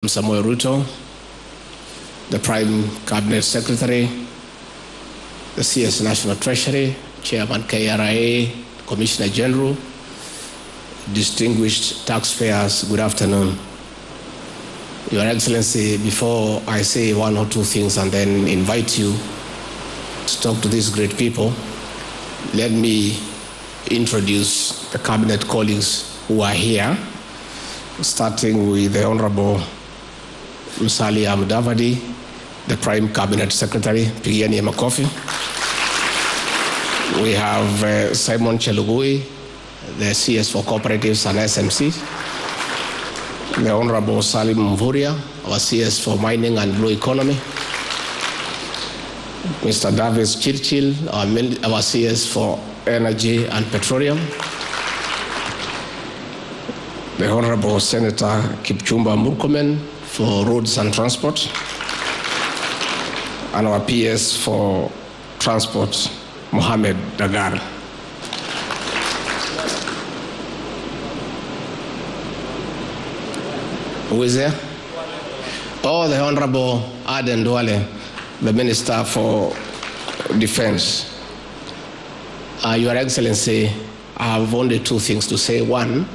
President Ruto, the Prime Cabinet Secretary, the CS National Treasury, Chairman KRIA, Commissioner General, distinguished taxpayers, good afternoon. Your Excellency, before I say one or two things and then invite you to talk to these great people, let me introduce the Cabinet colleagues who are here, starting with the Honorable Musalia Mudavadi, the Prime Cabinet Secretary, Pigiani Makofi. We have Simon Chelugui, the CS for Cooperatives and SMC. The Honorable Salim Mvuria, our CS for Mining and Blue Economy. Mr. Davis Chirchil, our CS for Energy and Petroleum. The Honorable Senator Kipchumba Murkomen for Roads and Transport. And our PS for Transport, Mohamed Dagar. Who is there? Oh, the Honorable Aden Duale, the Minister for Defense. Your Excellency, I have only two things to say. One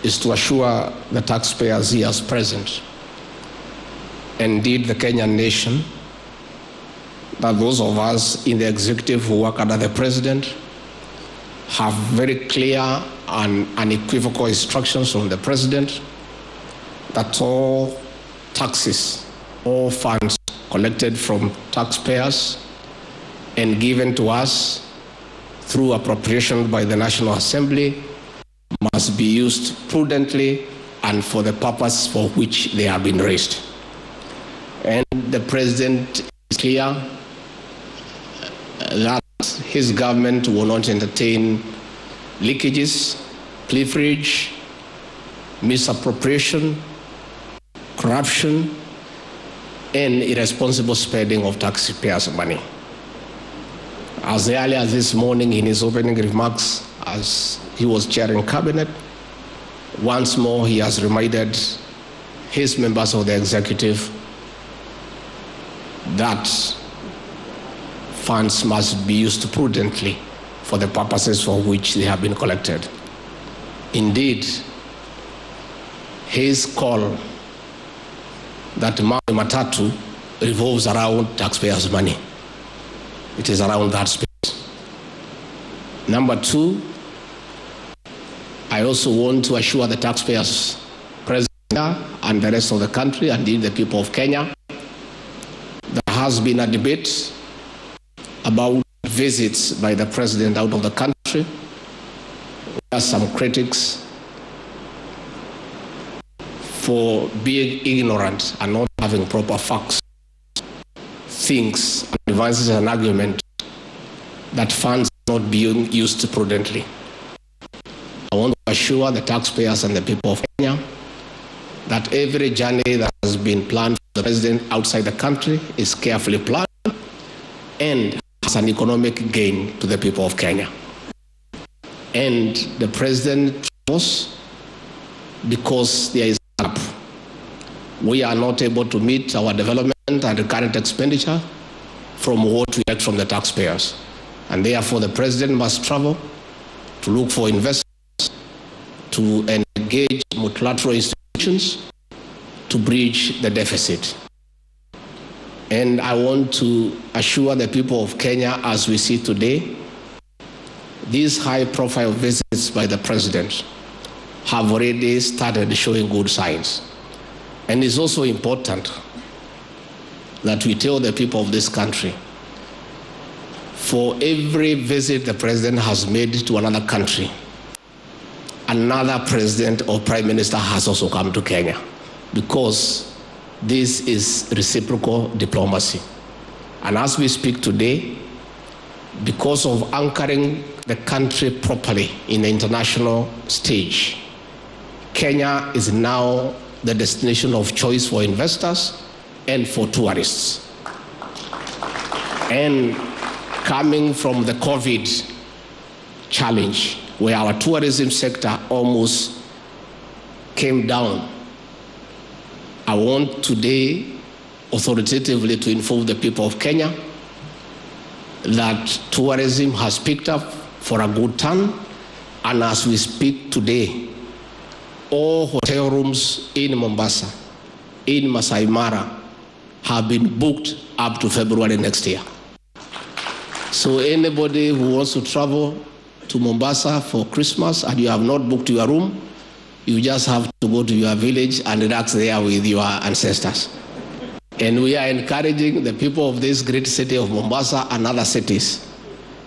is to assure the taxpayers here as present, indeed the Kenyan nation, that those of us in the executive who work under the President have very clear and unequivocal instructions from the President that all taxes, all funds collected from taxpayers and given to us through appropriation by the National Assembly must be used prudently and for the purpose for which they have been raised. And the President is clear that his government will not entertain leakages, pilferage, misappropriation, corruption, and irresponsible spending of taxpayers' money. As early as this morning in his opening remarks, as he was chairing cabinet, once more he has reminded his members of the executive that funds must be used prudently for the purposes for which they have been collected. Indeed, his call that Matatu revolves around taxpayers' money. It is around that space. Number two, I also want to assure the taxpayers present and the rest of the country, and indeed the people of Kenya, there has been a debate about visits by the President out of the country. There are some critics for being ignorant and not having proper facts, thinks, and advances an argument that funds are not being used prudently. I want to assure the taxpayers and the people of Kenya that every journey that has been planned for the President outside the country is carefully planned and has an economic gain to the people of Kenya. And the President travels because there is a gap. We are not able to meet our development and recurrent expenditure from what we get from the taxpayers. And therefore the President must travel to look for investors, to engage multilateral institutions to bridge the deficit. And I want to assure the people of Kenya, as we see today, these high-profile visits by the President have already started showing good signs. And it's also important that we tell the people of this country, for every visit the President has made to another country, another President or Prime Minister has also come to Kenya, because this is reciprocal diplomacy. And as we speak today, because of anchoring the country properly in the international stage, Kenya is now the destination of choice for investors and for tourists. And coming from the COVID challenge, where our tourism sector almost came down I want today authoritatively to inform the people of Kenya that tourism has picked up for a good turn, and as we speak today, all hotel rooms in Mombasa, in Masai Mara, have been booked up to February next year. So anybody who wants to travel to Mombasa for Christmas and you have not booked your room, you just have to go to your village and relax there with your ancestors. And we are encouraging the people of this great city of Mombasa and other cities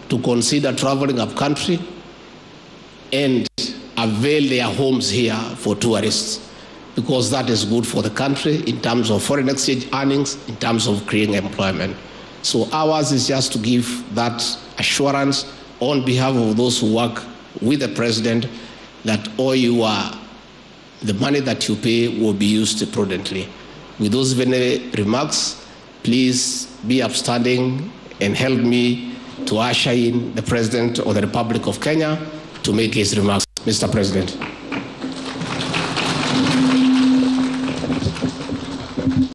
to consider traveling up country and avail their homes here for tourists, because that is good for the country in terms of foreign exchange earnings, in terms of creating employment. So ours is just to give that assurance on behalf of those who work with the president that the money that you pay will be used prudently. With those very remarks, please be upstanding and help me to usher in the President of the Republic of Kenya to make his remarks. Mr. President.